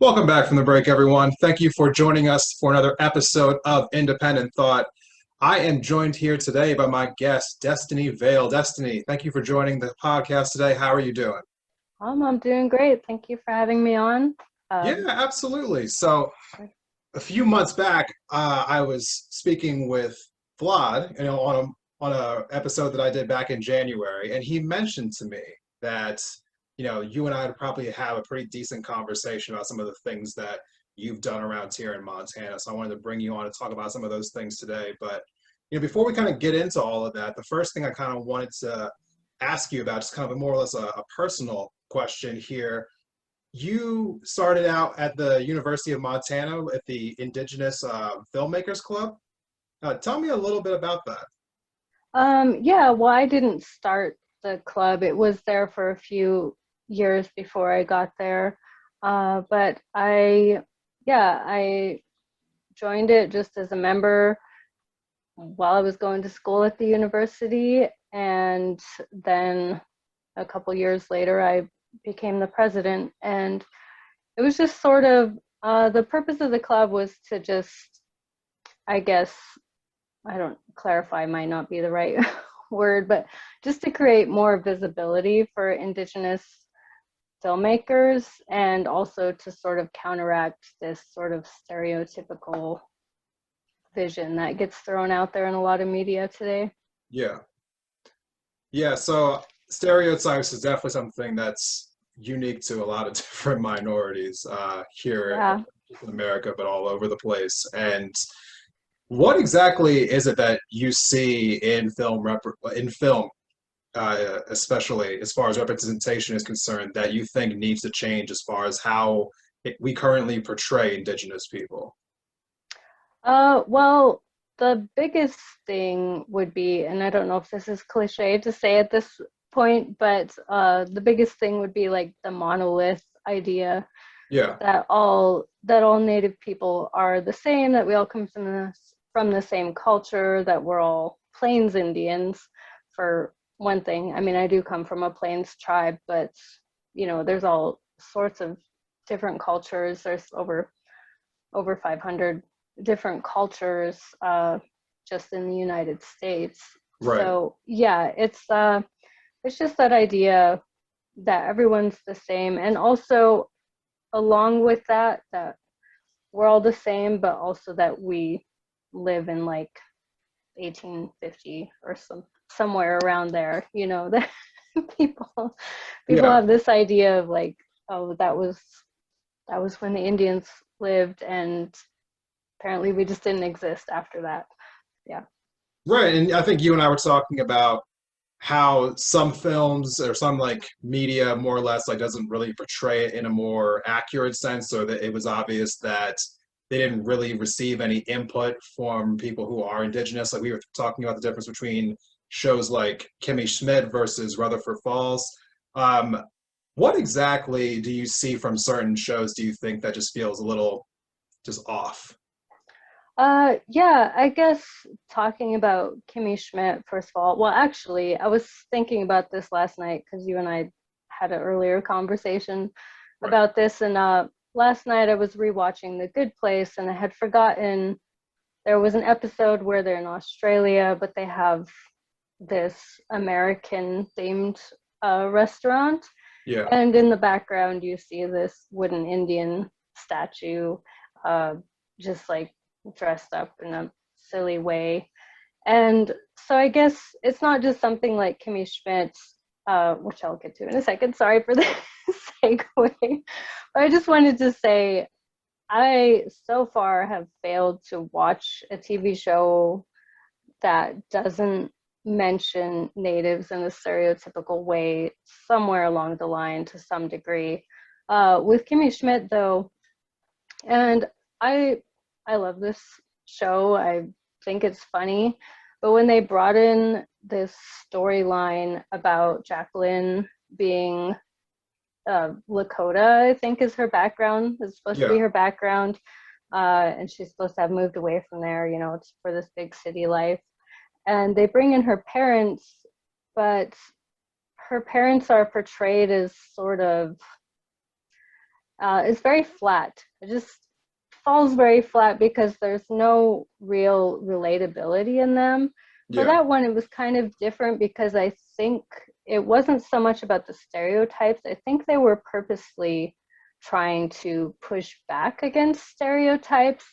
Welcome back from the break, everyone. Thank you for joining us for another episode of Independent Thought. I am joined here today by my guest, Destini Vaile. Destiny, thank you for joining the podcast today. How are you doing? I'm doing great. Thank you for having me on. Yeah, Um, absolutely. So, a few months back, I was speaking with Vlad, on a episode that I did back in January, and he mentioned to me that you and I would probably have a pretty decent conversation about some of the things that you've done around here in Montana. So I wanted to bring you on to talk about some of those things today. But before we kind of get into all of that, the first thing I kind of wanted to ask you about, just kind of more or less a personal question here. You started out at the University of Montana at the Indigenous Filmmakers Club. Tell me a little bit about that. yeah, well, I didn't start the club. It was there for a few years before I got there. But I joined it just as a member while I was going to school at the university. And then a couple years later, I became the president. And it was just sort of the purpose of the club was to just, I guess, I don't clarify might not be the right word, but just to create more visibility for Indigenous filmmakers and also to sort of counteract this sort of stereotypical vision that gets thrown out there in a lot of media today. Yeah. Yeah, so stereotypes is definitely something that's unique to a lot of different minorities here Yeah. in America, but all over the place. And what exactly is it that you see in film, especially as far as representation is concerned, that you think needs to change as far as how we currently portray Indigenous people? Well, the biggest thing would be, and I don't know if this is cliche to say at this point, but the biggest thing would be like the monolith idea Yeah, that all native people are the same, that we all come from the same culture, that we're all plains Indians for one thing. I mean, I do come from a plains tribe, but there's all sorts of different cultures. There's over 500 different cultures just in the United States. right. So yeah, it's just that idea that everyone's the same, and also along with that we're all the same, but also that we live in like 1850 or somewhere around there. That people people Yeah. have this idea of like, oh, that was when the Indians lived, and apparently we just didn't exist after that. Yeah. Right, and I think you and I were talking about how some films or some like media more or less like doesn't really portray it in a more accurate sense, or that it was obvious that they didn't really receive any input from people who are Indigenous. Like we were talking about the difference between shows like Kimmy Schmidt versus Rutherford Falls. Um, what exactly do you see from certain shows do you think that just feels a little just off? Yeah, I guess talking about Kimmy Schmidt, first of all, well, actually, I was thinking about this last night because you and I had an earlier conversation Right. about this. And last night I was rewatching The Good Place, and I had forgotten there was an episode where they're in Australia, but they have this American themed restaurant. Yeah. And in the background, you see this wooden Indian statue, uh, just like dressed up in a silly way. And so I guess it's not just something like Kimmy Schmidt, which I'll get to in a second. Sorry for the segue. But I just wanted to say I so far have failed to watch a TV show that doesn't mention natives in a stereotypical way somewhere along the line to some degree. With Kimmy Schmidt, though, and I I love this show. I think it's funny, but when they brought in this storyline about Jacqueline being Lakota, I think is her background, is supposed to be Yeah. her background, and she's supposed to have moved away from there, it's for this big city life. And they bring in her parents, but her parents are portrayed as sort of is very flat. It just falls very flat because there's no real relatability in them. For Yeah. that one, it was kind of different because I think it wasn't so much about the stereotypes. I think they were purposely trying to push back against stereotypes,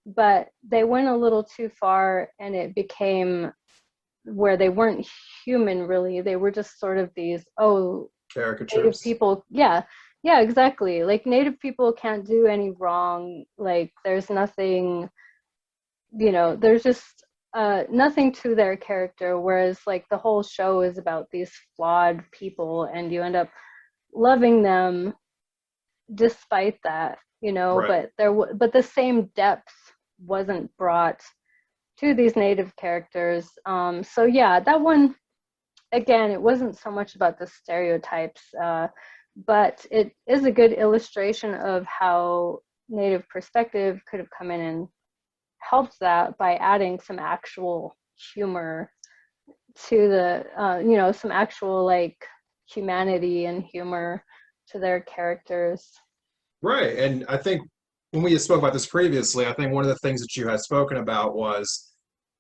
but they went a little too far and it became where they weren't human really. They were just sort of these, oh, native Caricatures. people, yeah, yeah, exactly. Like native people can't do any wrong. Like there's nothing, there's just nothing to their character. Whereas like the whole show is about these flawed people, and you end up loving them despite that, Right. But but the same depth wasn't brought to these native characters. So yeah, that one again, it wasn't so much about the stereotypes, but it is a good illustration of how native perspective could have come in and helped that by adding some actual humor to the, some actual like humanity and humor to their characters. Right. And I think when we spoke about this previously, I think one of the things that you had spoken about was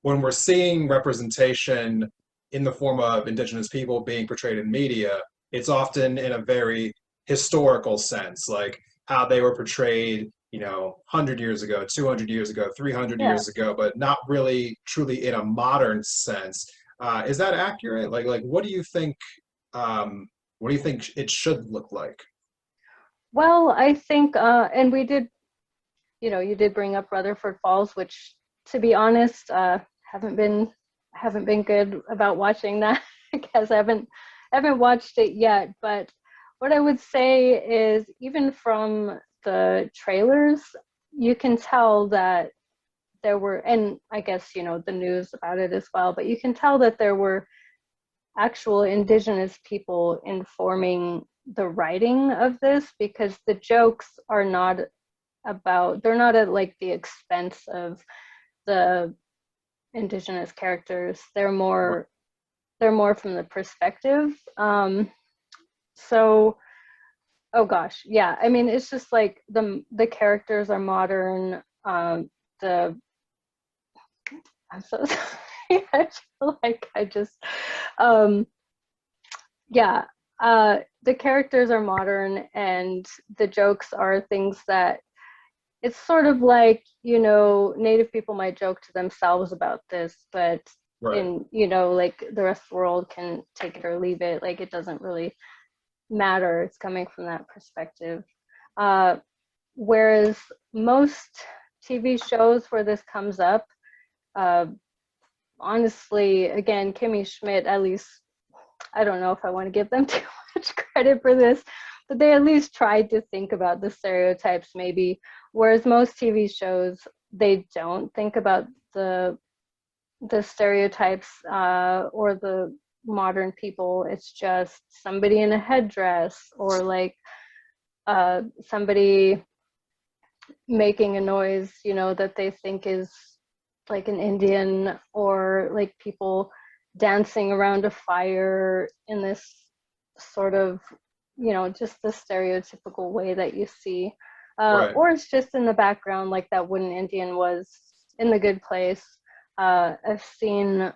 when we're seeing representation in the form of Indigenous people being portrayed in media, it's often in a very historical sense, like how they were portrayed, 100 years ago, 200 years ago, 300 Yeah. years ago, but not really truly in a modern sense. Is that accurate? Like, what do you think it should look like? Well, I think, and we did, you did bring up Rutherford Falls, which, to be honest, haven't been haven't been good about watching that because I haven't watched it yet. But what I would say is, even from the trailers, you can tell that there were, and I guess the news about it as well. But you can tell that there were actual Indigenous people informing the writing of this because the jokes are not they're not at like the expense of the Indigenous characters. They're more from the perspective. So oh gosh, yeah, I mean it's just like the characters are modern. The I'm so sorry. I feel like I just um yeah, the characters are modern and the jokes are things that it's sort of like, native people might joke to themselves about this, but Right. like the rest of the world can take it or leave it. Like it doesn't really matter. It's coming from that perspective. Uh, Whereas most TV shows where this comes up, uh, honestly, again, Kimmy Schmidt, at least I don't know if I want to give them too much credit for this, but they at least tried to think about the stereotypes maybe, whereas most TV shows, they don't think about the stereotypes or the modern people. It's just somebody in a headdress or like somebody making a noise, that they think is like an Indian, or like people dancing around a fire in this sort of, just the stereotypical way that you see. Right. Or it's just in the background, like that wooden Indian was in The Good Place. I've seen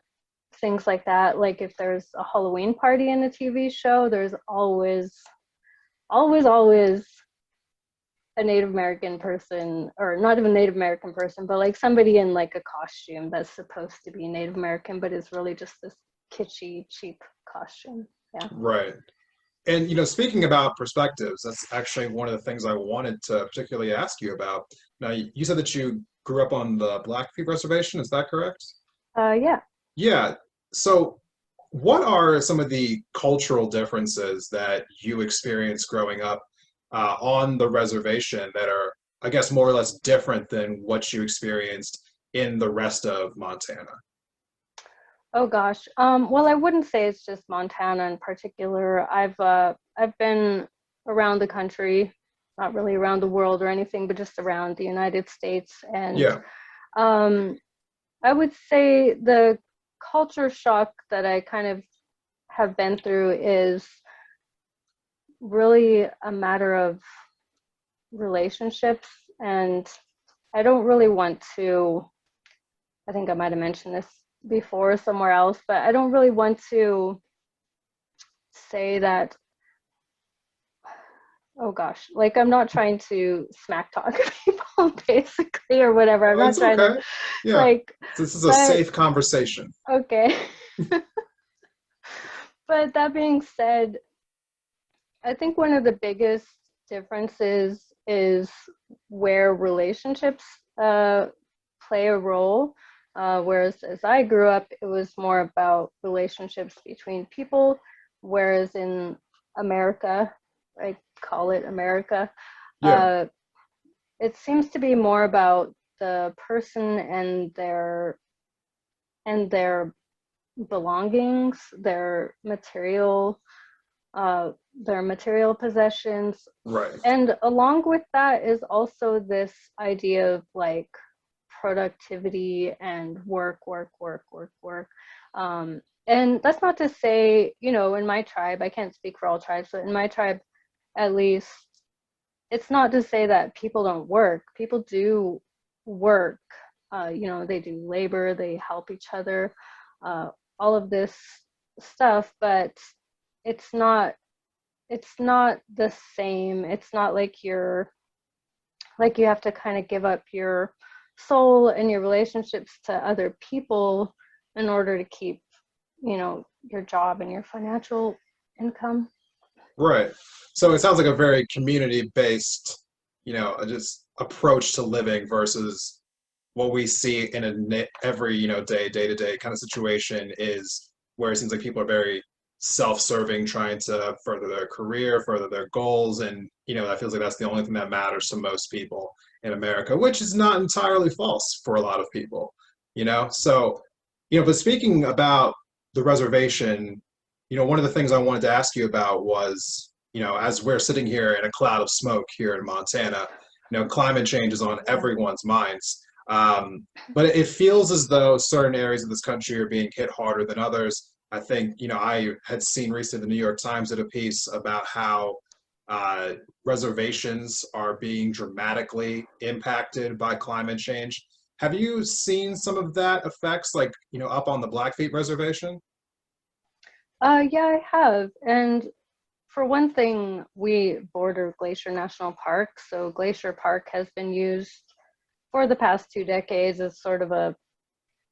things like that. Like if there's a Halloween party in a TV show, there's always a Native American person, or not even Native American person, but like somebody in like a costume that's supposed to be Native American, but is really just this kitschy, cheap costume. Yeah. Right. And speaking about perspectives, that's actually one of the things I wanted to particularly ask you about. Now, you said that you grew up on the Blackfeet reservation, is that correct? Yeah. Yeah. So, what are some of the cultural differences that you experienced growing up on the reservation that are, I guess, more or less different than what you experienced in the rest of Montana? Oh gosh. Well, I wouldn't say it's just Montana in particular. I've been around the country, not really around the world or anything, but just around the United States. And Yeah. um, I would say the culture shock that I kind of have been through is really a matter of relationships, and I don't really want to, I think I might have mentioned this before somewhere else, but I don't really want to say that, oh gosh, like I'm not trying to smack talk people basically or whatever. I'm Oh, not it's trying to okay. Yeah, like, this is a but safe conversation. okay. But that being said, I think one of the biggest differences is where relationships play a role. Whereas as I grew up, it was more about relationships between people, whereas in America, I call it America, Yeah, uh, it seems to be more about the person and their belongings, their material possessions. right. And along with that is also this idea of like productivity and work, work, work, work, work. And that's not to say, you know, in my tribe, I can't speak for all tribes, but in my tribe, at least, it's not to say that people don't work. People do work. You know, they do labor, they help each other, uh, all of this stuff, but it's not it's not the same. It's not like you have to kind of give up your soul and your relationships to other people in order to keep, you know, your job and your financial income. Right. So it sounds like a very community-based, just approach to living versus what we see in every, day-to-day kind of situation is where it seems like people are very self-serving, trying to further their career, further their goals, and that feels like that's the only thing that matters to most people in America, which is not entirely false for a lot of people, So, but speaking about the reservation, one of the things I wanted to ask you about was, as we're sitting here in a cloud of smoke here in Montana, climate change is on everyone's minds. But it feels as though certain areas of this country are being hit harder than others. I think, I had seen recently the New York Times did a piece about how reservations are being dramatically impacted by climate change. Have you seen some of that effects, like, up on the Blackfeet reservation? Yeah, I have. And for one thing, we border Glacier National Park. So Glacier Park has been used for the past 2 decades as sort of a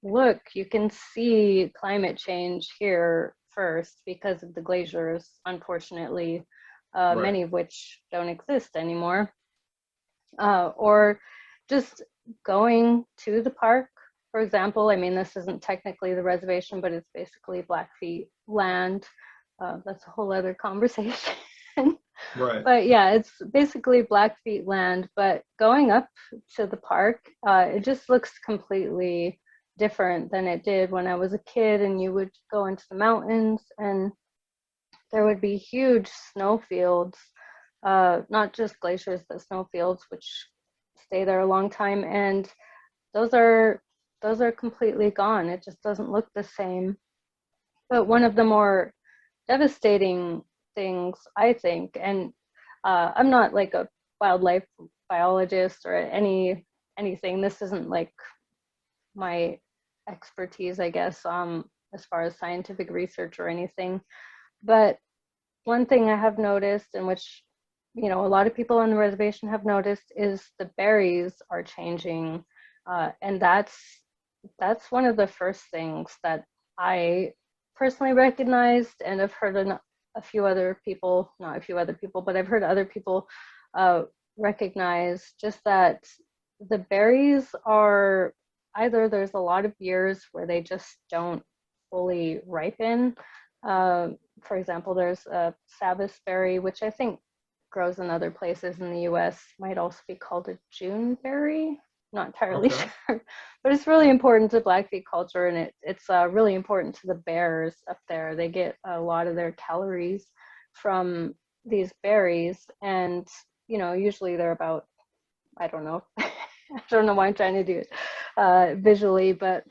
look, you can see climate change here first because of the glaciers, unfortunately, Right. many of which don't exist anymore. Or just going to the park, for example. I mean, this isn't technically the reservation, but it's basically Blackfeet land. That's a whole other conversation. Right. But yeah, it's basically Blackfeet land. But going up to the park, it just looks completely different than it did when I was a kid. And you would go into the mountains, and there would be huge snowfields, not just glaciers, but snowfields, which stay there a long time. And those are those are completely gone. It just doesn't look the same. But one of the more devastating things, I think, and I'm not like a wildlife biologist or anything. This isn't like my expertise, I guess, as far as scientific research or anything. But one thing I have noticed, and which a lot of people on the reservation have noticed, is the berries are changing, and that's one of the first things that I personally recognized, and I've heard a few other people, not a few other people, but I've heard other people uh, recognize just that the berries are either there's a lot of years where they just don't fully ripen. For example, there's a Sabbath berry, which I think grows in other places in the US, might also be called a June berry. Not entirely Okay. sure, but it's really important to Blackfeet culture, and it's really important to the bears up there. They get a lot of their calories from these berries, and usually they're about, I don't know, I don't know why I'm trying to do it visually, but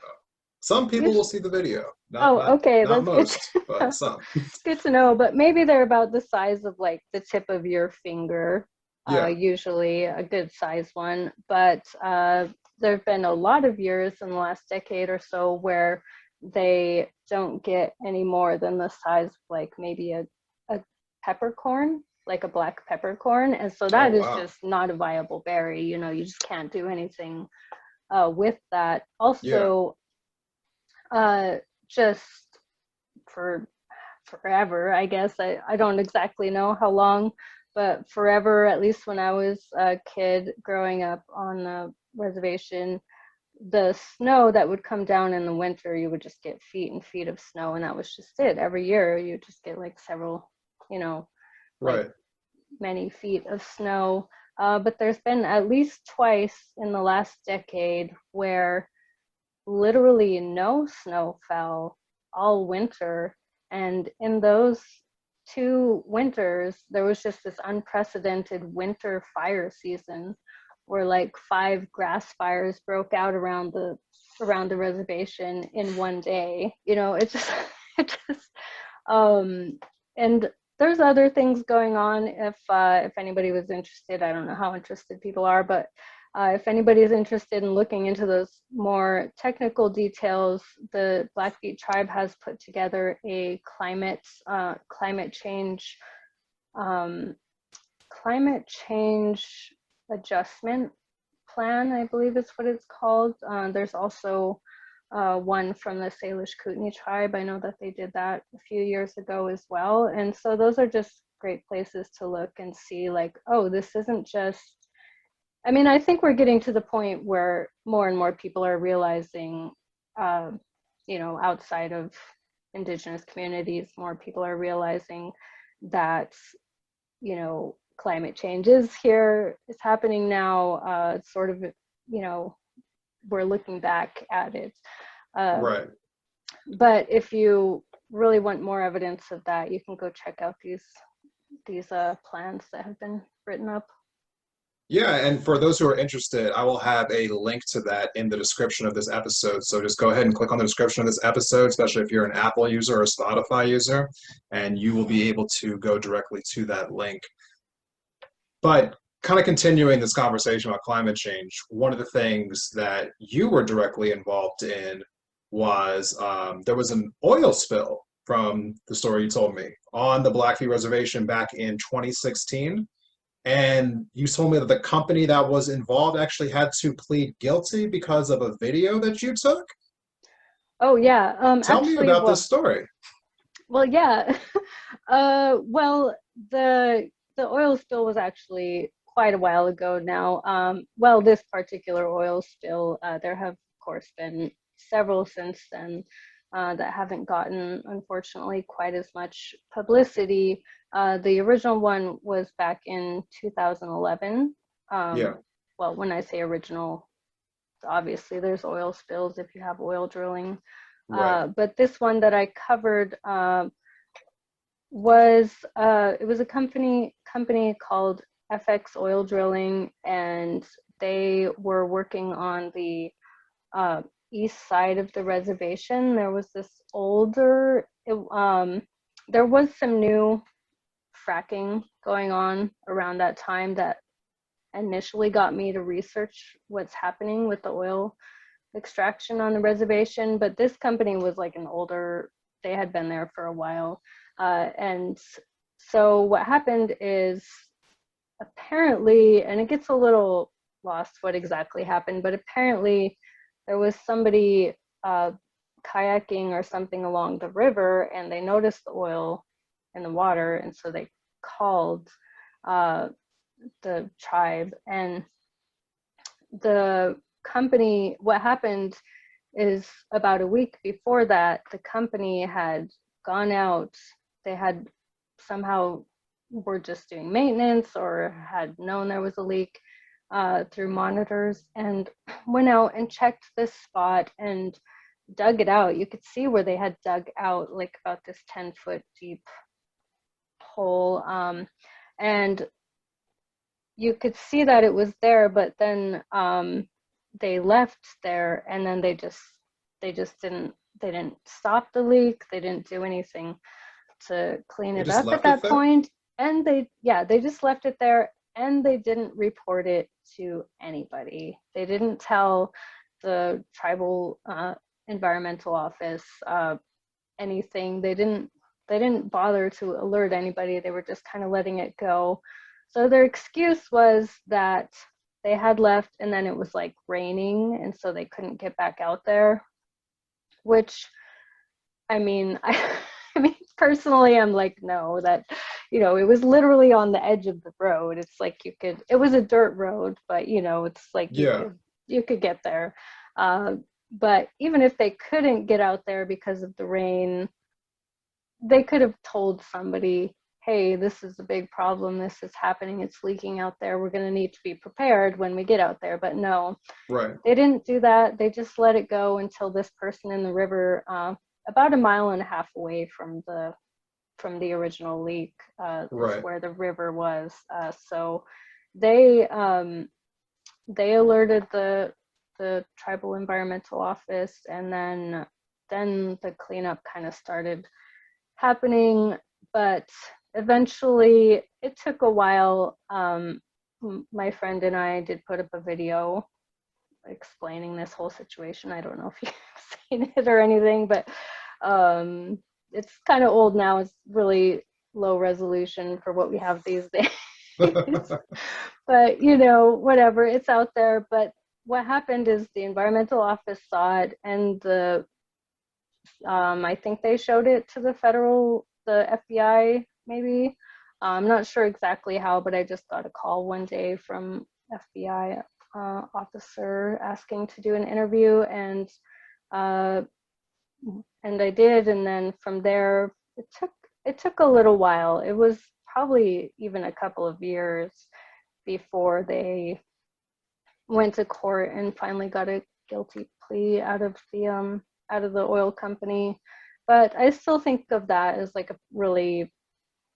Some people will usually, see the video. Not oh, not okay, not that's good. most, but some. Good to know, but maybe they're about the size of like the tip of your finger. Yeah. usually a good size one. But there have been a lot of years in the last decade or so where they don't get any more than the size of like maybe a peppercorn, like a black peppercorn. And so Oh that is wow. just not a viable berry. You know, you just can't do anything with that. Yeah. Also, uh, just for forever, I guess. I don't exactly know how long, but forever, at least when I was a kid growing up on the reservation, the snow that would come down in the winter, you would just get feet and feet of snow, and that was just it. Every year, you just get like several, you know, like Right. many feet of snow. But there's been at least twice in the last decade where literally no snow fell all winter. And in those 2 winters, there was just this unprecedented winter fire season where like 5 grass fires broke out around the reservation in one day. You know, it just it just and there's other things going on. If anybody was interested, I don't know how interested people are, but if anybody is interested in looking into those more technical details, the Blackfeet tribe has put together a climate change um, climate change adjustment plan, I believe is what it's called. There's also one from the Salish Kootenai tribe. I know that they did that a few years ago as well. And so those are just great places to look and see like, oh, this isn't just, I mean, I think we're getting to the point where more and more people are realizing, uh, you know, outside of Indigenous communities, more people are realizing that, you know, climate change is here, it's happening now. It's sort of, you know, we're looking back at it. Uh, Right. but if you really want more evidence of that, you can go check out these plans that have been written up. Yeah, and for those who are interested, I will have a link to that in the description of this episode. So just go ahead and click on the description of this episode, especially if you're an Apple user or a Spotify user, and you will be able to go directly to that link. But kind of continuing this conversation about climate change, one of the things that you were directly involved in was there was an oil spill from the story you told me on the Blackfeet Reservation back in 2016. And you told me that the company that was involved actually had to plead guilty because of a video that you took. Oh yeah, Tell me actually, about this story. well, yeah. Well, the oil spill was actually quite a while ago now. Well, this particular oil spill, there have, of course, been several since then that haven't gotten, unfortunately, quite as much publicity. The original one was back in 2011. Yeah, Well, when I say original, obviously there's oil spills if you have oil drilling. right, But this one that I covered was it was a company called FX Oil Drilling, and they were working on the uh, east side of the reservation. There was this older, there was some new fracking going on around that time that initially got me to research what's happening with the oil extraction on the reservation. But this company was like an older, they had been there for a while. And so what happened is apparently, and it gets a little lost what exactly happened, but apparently there was somebody kayaking or something along the river and they noticed the oil in the water. And so they called uh, the tribe, and the company, what happened is about a week before that, the company had gone out, they had somehow were just doing maintenance or had known there was a leak through monitors, and went out and checked this spot and dug it out. You could see where they had dug out like about this 10-foot deep hole, and you could see that it was there, but then they left there, and then they just didn't stop the leak. They didn't do anything to clean they it just up at left it that there. point, and they just left it there. and they didn't report it to anybody. They didn't tell the tribal environmental office anything. They didn't bother to alert anybody. They were just kind of letting it go. So their excuse was that they had left and then it was like raining and so they couldn't get back out there, which I mean, I mean, personally, I'm like, no, that, it was literally on the edge of the road. It's like it was a dirt road, but it's like Yeah. you could get there. But even if they couldn't get out there because of the rain, they could have told somebody, hey, this is a big problem. This is happening. It's leaking out there. We're going to need to be prepared when we get out there. But no, Right. they didn't do that. They just let it go until this person in the river, about a mile and a half away from the original leak, is Right. where the river was. So they alerted the tribal environmental office, and then the cleanup kind of started happening. But eventually, it took a while. My friend and I did put up a video explaining this whole situation. I don't know if you've seen it or anything, but it's kind of old now. It's really low resolution for what we have these days. But whatever, it's out there. But what happened is the environmental office saw it, and I think they showed it to the FBI, maybe. I'm not sure exactly how, but I just got a call one day from FBI officer asking to do an interview, and I did. And then from there, it took a little while. It was probably even a couple of years before they went to court and finally got a guilty plea out of the oil company. But I still think of that as like a really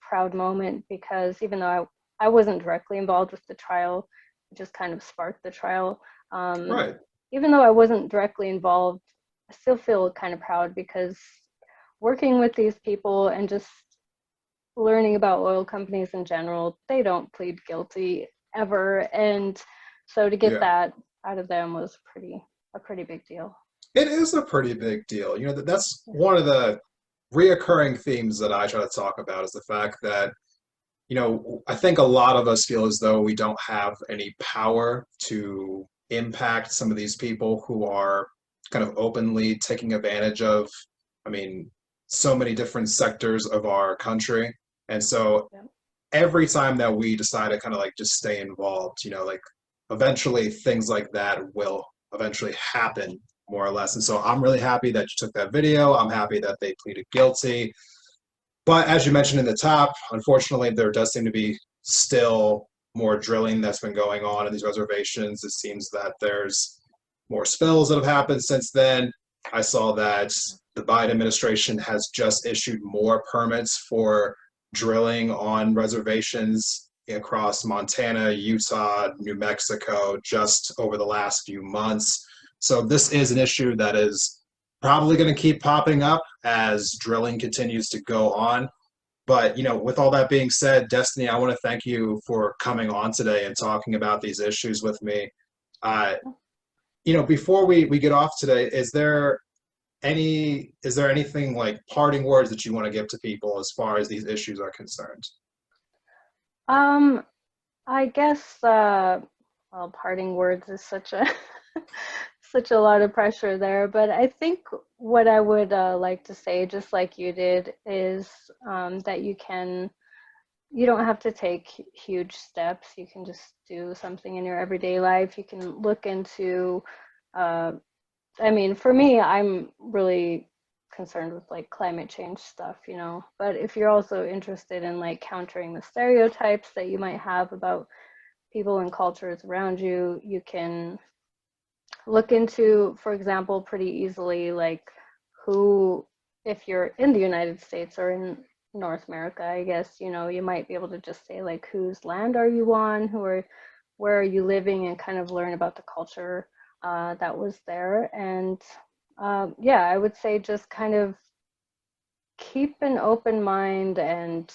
proud moment, because even though I wasn't directly involved with the trial, it just kind of sparked the trial. Right. Even though I wasn't directly involved, I still feel kind of proud, because working with these people and just learning about oil companies in general, they don't plead guilty ever. And so to get Yeah. that out of them was a pretty big deal. It is a pretty big deal. That's one of the reoccurring themes that I try to talk about is the fact that, I think a lot of us feel as though we don't have any power to impact some of these people who are kind of openly taking advantage of, I mean, so many different sectors of our country. And so Yeah. every time that we decide to kind of like just stay involved, like eventually things like that will eventually happen more or less. And so I'm really happy that you took that video. I'm happy that they pleaded guilty. But as you mentioned in the top, unfortunately, there does seem to be still more drilling that's been going on in these reservations. It seems that there's more spills that have happened since then. I saw that the Biden administration has just issued more permits for drilling on reservations across Montana, Utah, New Mexico, just over the last few months. So this is an issue that is probably going to keep popping up as drilling continues to go on. But, with all that being said, Destiny, I want to thank you for coming on today and talking about these issues with me. Uh, before we get off today, is there anything like parting words that you want to give to people as far as these issues are concerned? I guess well, parting words is such a such a lot of pressure there, but I think what I would like to say, just like you did, is that you don't have to take huge steps. You can just do something in your everyday life. You can look into I mean, for me, I'm really concerned with like climate change stuff, but if you're also interested in like countering the stereotypes that you might have about people and cultures around you, you can look into, for example, pretty easily, like who, if you're in the United States or in North America, I guess, you might be able to just say like, whose land are you on, where are you living, and kind of learn about the culture that was there. And yeah, I would say just kind of keep an open mind and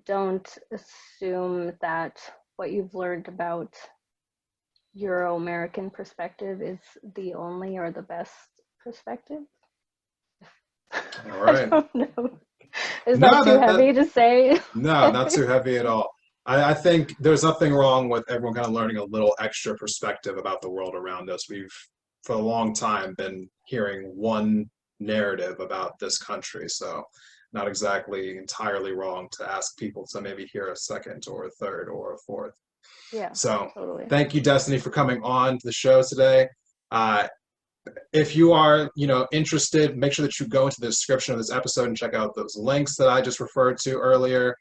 don't assume that what you've learned about Euro-American perspective is the only or the best perspective? All I right. don't know. Is that No, too that heavy to say? no, not too heavy at all. I think there's nothing wrong with everyone kind of learning a little extra perspective about the world around us. We've, for a long time, been hearing one narrative about this country, so not exactly entirely wrong to ask people to maybe hear a second or a third or a fourth. Yeah, So totally. thank you, Destiny, for coming on to the show today. Uh, if you are, interested, make sure that you go into the description of this episode and check out those links that I just referred to earlier.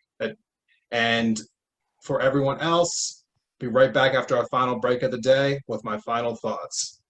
And for everyone else, be right back after our final break of the day with my final thoughts.